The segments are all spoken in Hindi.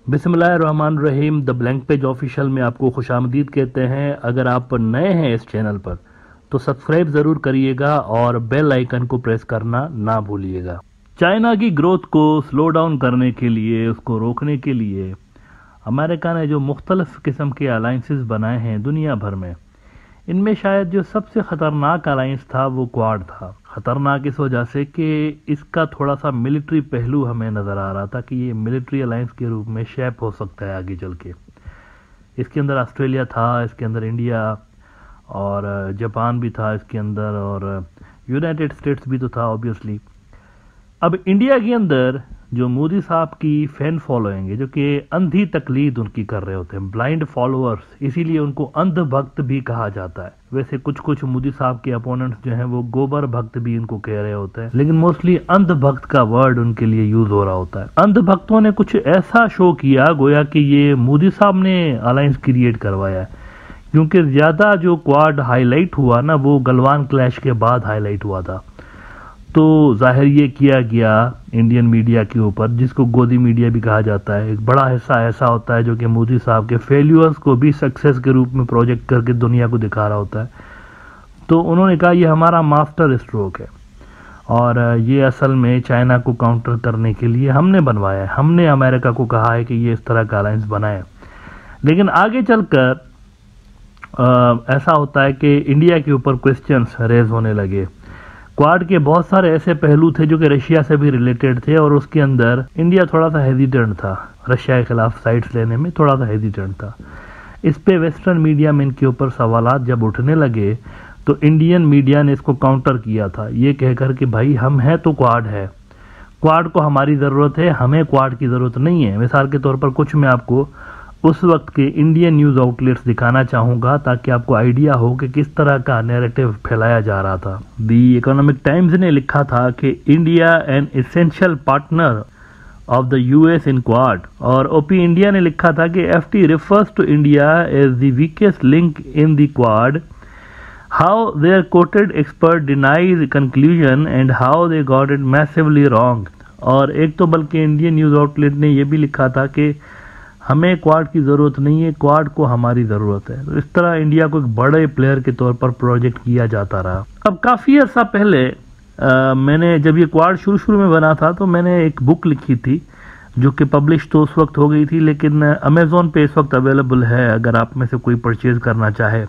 बिस्मिल्लाहिर्रहमानिर्रहीम। द ब्लैंक पेज ऑफिशियल में आपको खुशामदीद कहते हैं। अगर आप नए हैं इस चैनल पर तो सब्सक्राइब ज़रूर करिएगा और बेल आइकन को प्रेस करना ना भूलिएगा। चाइना की ग्रोथ को स्लो डाउन करने के लिए, उसको रोकने के लिए अमेरिका ने जो मुख्तलिफ किस्म के अलाइंसेस बनाए हैं दुनिया भर में, इनमें शायद जो सबसे ख़तरनाक अलाइंस था वो क्वाड था। ख़तरनाक इस वजह से कि इसका थोड़ा सा मिलिट्री पहलू हमें नज़र आ रहा था कि ये मिलिट्री अलाइंस के रूप में शेप हो सकता है आगे चल के। इसके अंदर ऑस्ट्रेलिया था, इसके अंदर इंडिया और जापान भी था इसके अंदर, और यूनाइटेड स्टेट्स भी तो था ऑब्वियसली। अब इंडिया के अंदर जो मोदी साहब की फैन फॉलोइंग है, जो कि अंधी तकलीद उनकी कर रहे होते हैं, ब्लाइंड फॉलोअर्स, इसीलिए उनको अंध भक्त भी कहा जाता है। वैसे कुछ कुछ मोदी साहब के अपोनेंट्स जो हैं वो गोबर भक्त भी इनको कह रहे होते हैं, लेकिन मोस्टली अंध भक्त का वर्ड उनके लिए यूज हो रहा होता है। अंध भक्तों ने कुछ ऐसा शो किया गोया कि ये मोदी साहब ने अलायंस क्रिएट करवाया है, क्योंकि ज्यादा जो क्वाड हाईलाइट हुआ ना वो गलवान क्लैश के बाद हाईलाइट हुआ था। तो जाहिर ये किया गया इंडियन मीडिया के ऊपर, जिसको गोदी मीडिया भी कहा जाता है। एक बड़ा हिस्सा ऐसा होता है जो कि मोदी साहब के फेल्यूअर्स को भी सक्सेस के रूप में प्रोजेक्ट करके दुनिया को दिखा रहा होता है। तो उन्होंने कहा ये हमारा मास्टर स्ट्रोक है और ये असल में चाइना को काउंटर करने के लिए हमने बनवाया है। हमने अमेरिका को कहा है कि ये इस तरह का अलायंस बनाए, लेकिन आगे चलकर ऐसा होता है कि इंडिया के ऊपर क्वेश्चंस रेज होने लगे। क्वाड के बहुत सारे ऐसे पहलू थे जो कि रशिया से भी रिलेटेड थे, और उसके अंदर इंडिया थोड़ा सा हेजिटेंट था, रशिया के खिलाफ साइड्स लेने में थोड़ा सा हेजिटेंट था। इस पे वेस्टर्न मीडिया में इनके ऊपर सवालात जब उठने लगे तो इंडियन मीडिया ने इसको काउंटर किया था, ये कहकर कि भाई हम हैं तो क्वाड है, क्वाड को हमारी ज़रूरत है, हमें क्वाड की ज़रूरत नहीं है। मिसाल के तौर पर कुछ मैं आपको उस वक्त के इंडियन न्यूज़ आउटलेट्स दिखाना चाहूँगा ताकि आपको आइडिया हो कि किस तरह का नैरेटिव फैलाया जा रहा था। दी इकोनॉमिक टाइम्स ने लिखा था कि India an essential partner of the US in Quad, और ओपी इंडिया ने लिखा था कि FT refers to India as the weakest link in the Quad, how their quoted expert denies conclusion and how they got it massively wrong. और एक तो बल्कि इंडियन न्यूज़ आउटलेट ने यह भी लिखा था कि हमें क्वाड की ज़रूरत नहीं है, क्वाड को हमारी ज़रूरत है। तो इस तरह इंडिया को एक बड़े प्लेयर के तौर पर प्रोजेक्ट किया जाता रहा। अब काफ़ी अर्सा पहले मैंने, जब ये क्वाड शुरू में बना था, तो मैंने एक बुक लिखी थी जो कि पब्लिश तो उस वक्त हो गई थी, लेकिन अमेज़ॉन पे इस वक्त अवेलेबल है अगर आप में से कोई परचेज़ करना चाहे।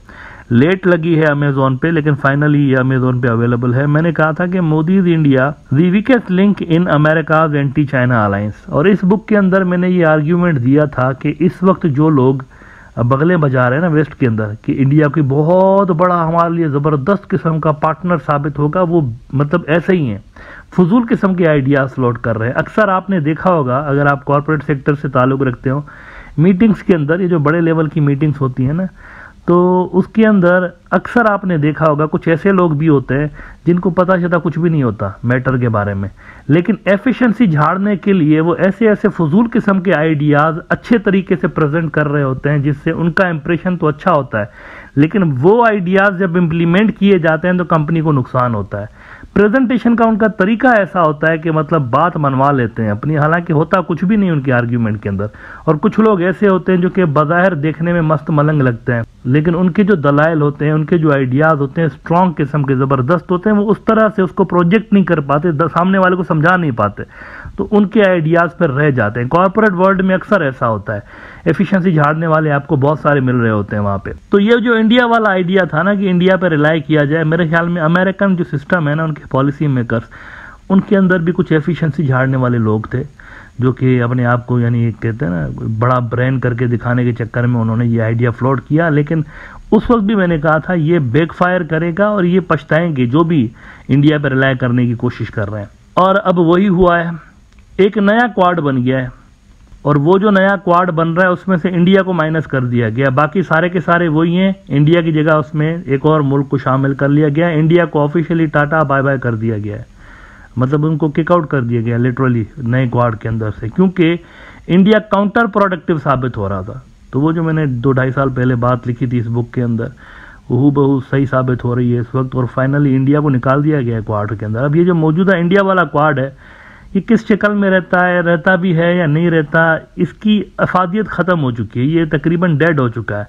लेट लगी है अमेज़ॉन पे, लेकिन फाइनली ये अमेज़ॉन पे अवेलेबल है। मैंने कहा था कि Modi India the weakest link in America's anti China alliance, और इस बुक के अंदर मैंने ये आर्ग्यूमेंट दिया था कि इस वक्त जो लोग बगले बजा रहे हैं ना वेस्ट के अंदर कि इंडिया की बहुत बड़ा हमारे लिए ज़बरदस्त किस्म का पार्टनर साबित होगा, वो मतलब ऐसे ही हैं, फजूल किस्म के आइडियाज फ्लोट कर रहे हैं। अक्सर आपने देखा होगा, अगर आप कॉर्पोरेट सेक्टर से ताल्लुक़ रखते हो, मीटिंग्स के अंदर, ये जो बड़े लेवल की मीटिंग्स होती हैं ना, तो उसके अंदर अक्सर आपने देखा होगा कुछ ऐसे लोग भी होते हैं जिनको पता चलता कुछ भी नहीं होता मैटर के बारे में, लेकिन एफिशिएंसी झाड़ने के लिए वो ऐसे ऐसे फजूल किस्म के आइडियाज़ अच्छे तरीके से प्रेजेंट कर रहे होते हैं, जिससे उनका इंप्रेशन तो अच्छा होता है, लेकिन वो आइडियाज़ जब इम्प्लीमेंट किए जाते हैं तो कंपनी को नुकसान होता है। प्रेजेंटेशन का उनका तरीका ऐसा होता है कि मतलब बात मनवा लेते हैं अपनी, हालांकि होता कुछ भी नहीं उनके आर्ग्यूमेंट के अंदर। और कुछ लोग ऐसे होते हैं जो कि बज़ाहिर देखने में मस्त मलंग लगते हैं, लेकिन उनके जो दलाइल होते हैं, उनके जो आइडियाज़ होते हैं स्ट्रॉन्ग किस्म के, ज़बरदस्त होते हैं, वो उस तरह से उसको प्रोजेक्ट नहीं कर पाते, सामने वाले को समझा नहीं पाते, तो उनके आइडियाज़ पर रह जाते हैं। कॉर्पोरेट वर्ल्ड में अक्सर ऐसा होता है, एफिशिएंसी झाड़ने वाले आपको बहुत सारे मिल रहे होते हैं वहाँ पे। तो ये जो इंडिया वाला आइडिया था ना कि इंडिया पर रिलाई किया जाए, मेरे ख्याल में अमेरिकन जो सिस्टम है ना, उनके पॉलिसी मेकर्स, उनके अंदर भी कुछ एफिशिएंसी झाड़ने वाले लोग थे जो कि अपने आप को, यानी कहते हैं ना, बड़ा ब्रेन करके दिखाने के चक्कर में उन्होंने ये आइडिया फ्लोट किया। लेकिन उस वक्त भी मैंने कहा था ये बैकफायर करेगा और ये पछताएंगे जो भी इंडिया पर रिलाई करने की कोशिश कर रहे हैं। और अब वही हुआ है, एक नया क्वाड बन गया है, और वो जो नया क्वाड बन रहा है उसमें से इंडिया को माइनस कर दिया गया, बाकी सारे के सारे वही हैं। इंडिया की जगह उसमें एक और मुल्क को शामिल कर लिया गया, इंडिया को ऑफिशियली टाटा बाय बाय कर दिया गया है, मतलब उनको किक आउट कर दिया गया लिटरली नए क्वाड के अंदर से, क्योंकि इंडिया काउंटर प्रोडक्टिव साबित हो रहा था। तो वो जो मैंने 2-2.5 साल पहले बात लिखी थी इस बुक के अंदर, वो बहु सही साबित हो रही है इस वक्त, और फाइनली इंडिया को निकाल दिया गया है क्वाड के अंदर। अब ये जो मौजूदा इंडिया वाला क्वाड है, ये किस शक्ल में रहता है, रहता भी है या नहीं रहता, इसकी अफादियत ख़त्म हो चुकी है, ये तकरीबन डेड हो चुका है।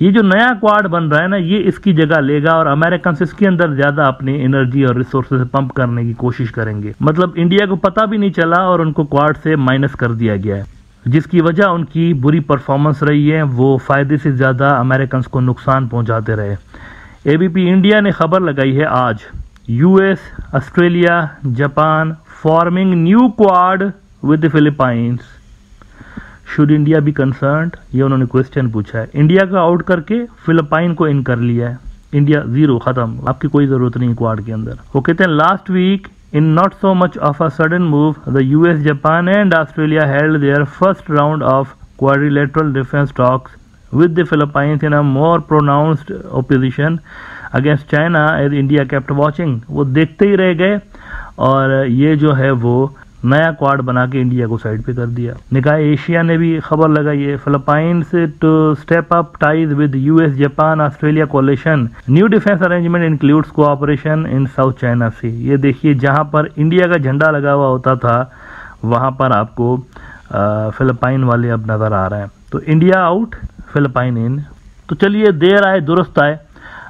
ये जो नया क्वाड बन रहा है ना, ये इसकी जगह लेगा और अमेरिकन इसके अंदर ज़्यादा अपनी एनर्जी और रिसोर्सेज पंप करने की कोशिश करेंगे। मतलब इंडिया को पता भी नहीं चला और उनको क्वाड से माइनस कर दिया गया है, जिसकी वजह उनकी बुरी परफॉर्मेंस रही है। वो फ़ायदे से ज़्यादा अमेरिकन को नुकसान पहुँचाते रहे। एबीपी इंडिया ने खबर लगाई है आज, US, Australia, Japan forming new quad with the Philippines, should India be concerned, ये उन्होंने क्वेश्चन पूछा है। इंडिया का आउट करके फिलीपाइन को इन कर लिया है, इंडिया जीरो, खत्म, आपकी कोई जरूरत नहीं क्वाड के अंदर। वो कहते हैं last week in not so much of a sudden move the US, Japan and Australia held their first round of quadrilateral defence talks with the Philippines in a more pronounced opposition against China as India kept watching। वो देखते ही रह गए और ये जो है वो नया क्वाड बना के इंडिया को साइड पे कर दिया। निकाय एशिया ने भी खबर लगाई है, Philippines to step up ties with US, Japan, Australia coalition, new defence arrangement includes cooperation in South China Sea. ये देखिए, जहाँ पर इंडिया का झंडा लगा हुआ होता था वहाँ पर आपको फिलीपाइन वाले अब नज़र आ रहे हैं। तो इंडिया आउट, फिलीपाइन इन। तो चलिए, देर आए दुरुस्त आए।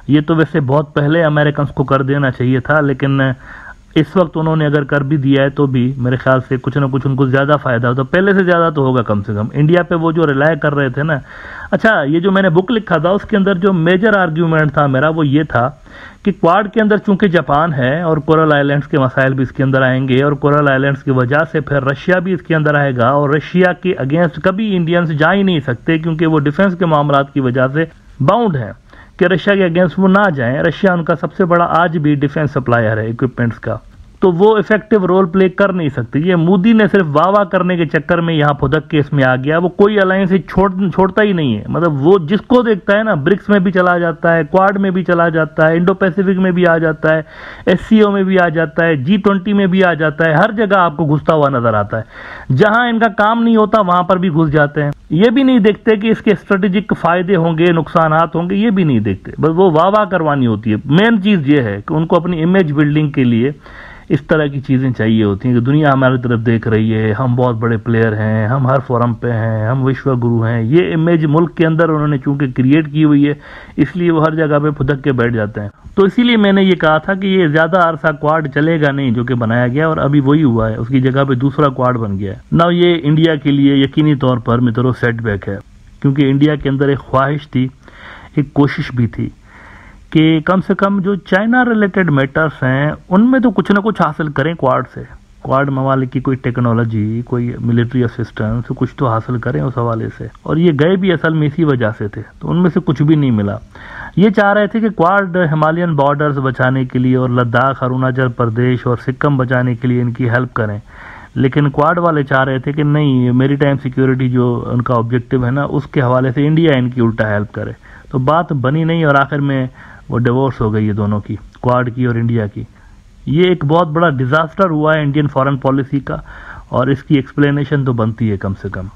ये तो वैसे बहुत पहले अमेरिकन को कर देना चाहिए था, लेकिन इस वक्त उन्होंने अगर कर भी दिया है तो भी मेरे ख्याल से कुछ ना कुछ उनको ज़्यादा फ़ायदा होता, पहले से ज़्यादा तो होगा कम से कम। इंडिया पे वो जो रिलाय कर रहे थे ना। अच्छा, ये जो मैंने बुक लिखा था उसके अंदर जो मेजर आर्ग्यूमेंट था मेरा वो ये था कि क्वाड के अंदर चूंकि जापान है और कोरल आइलैंड्स के मसाइल भी इसके अंदर आएंगे और कोरल आइलैंड्स की वजह से फिर रशिया भी इसके अंदर आएगा और रशिया के अगेंस्ट कभी इंडियंस जा ही नहीं सकते, क्योंकि वो डिफेंस के मामलात की वजह से बाउंड है कि रशिया के अगेंस्ट वो ना जाएं। रशिया उनका सबसे बड़ा आज भी डिफेंस सप्लायर है इक्विपमेंट्स का, तो वो इफेक्टिव रोल प्ले कर नहीं सकती। ये मोदी ने सिर्फ वाह करने के चक्कर में यहाँ फुदक के इसमें आ गया। वो कोई अलायंस छोड़ता ही नहीं है। मतलब वो जिसको देखता है ना, ब्रिक्स में भी चला जाता है, क्वाड में भी चला जाता है, इंडो पैसिफिक में भी आ जाता है, एससीओ में भी आ जाता है, G20 में भी आ जाता है, हर जगह आपको घुसता हुआ नजर आता है। जहां इनका काम नहीं होता वहां पर भी घुस जाते हैं। ये भी नहीं देखते कि इसके स्ट्रेटेजिक फायदे होंगे, नुकसानात होंगे, ये भी नहीं देखते। बस वो वाह करवानी होती है। मेन चीज ये है कि उनको अपनी इमेज बिल्डिंग के लिए इस तरह की चीज़ें चाहिए होती हैं कि दुनिया हमारी तरफ देख रही है, हम बहुत बड़े प्लेयर हैं, हम हर फोरम पे हैं, हम विश्व गुरु हैं। ये इमेज मुल्क के अंदर उन्होंने चूंकि क्रिएट की हुई है, इसलिए वो हर जगह पे फुदक के बैठ जाते हैं। तो इसीलिए मैंने ये कहा था कि ये ज़्यादा अरसा क्वाड चलेगा नहीं जो कि बनाया गया, और अभी वही हुआ है, उसकी जगह पे दूसरा क्वाड बन गया है ना। ये इंडिया के लिए यकीनी तौर पर मित्रों सेटबैक है, क्योंकि इंडिया के अंदर एक ख्वाहिश थी, एक कोशिश भी थी कि कम से कम जो चाइना रिलेटेड मैटर्स हैं उनमें तो कुछ ना कुछ हासिल करें क्वाड से। क्वाड ममालिक की कोई टेक्नोलॉजी, कोई मिलिट्री असिस्टेंस, कुछ तो हासिल करें उस हवाले से। और ये गए भी असल में इसी वजह से थे, तो उनमें से कुछ भी नहीं मिला। ये चाह रहे थे कि क्वाड हिमालयन बॉर्डर्स बचाने के लिए और लद्दाख, अरुणाचल प्रदेश और सिक्किम बचाने के लिए इनकी हेल्प करें, लेकिन क्वाड वाले चाह रहे थे कि नहीं, मेरी टाइम सिक्योरिटी जो उनका ऑब्जेक्टिव है ना, उसके हवाले से इंडिया इनकी उल्टा हेल्प करे। तो बात बनी नहीं और आखिर में वो डिवोर्स हो गई है दोनों की, क्वाड की और इंडिया की। ये एक बहुत बड़ा डिजास्टर हुआ है इंडियन फॉरेन पॉलिसी का, और इसकी एक्सप्लेनेशन तो बनती है कम से कम।